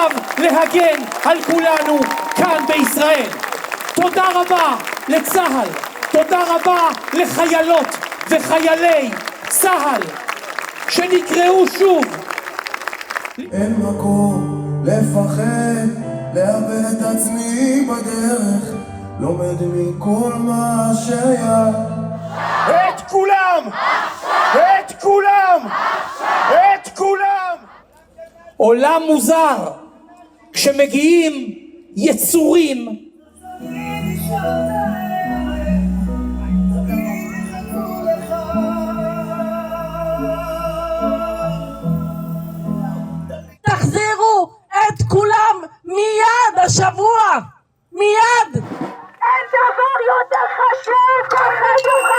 מחויב להגן על כולנו כאן בישראל. תודה רבה לצה"ל, תודה רבה לחיילות וחיילי צה"ל שנקראו שוב. אין מקום לפחד, לאבד את עצמי בדרך, לומד מכל מה שהיה. את כולם! את כולם! את כולם! עולם מוזר כשמגיעים יצורים תחזירו את כולם מיד השבוע, מיד. אין דבר יותר חשוב, כל חשוב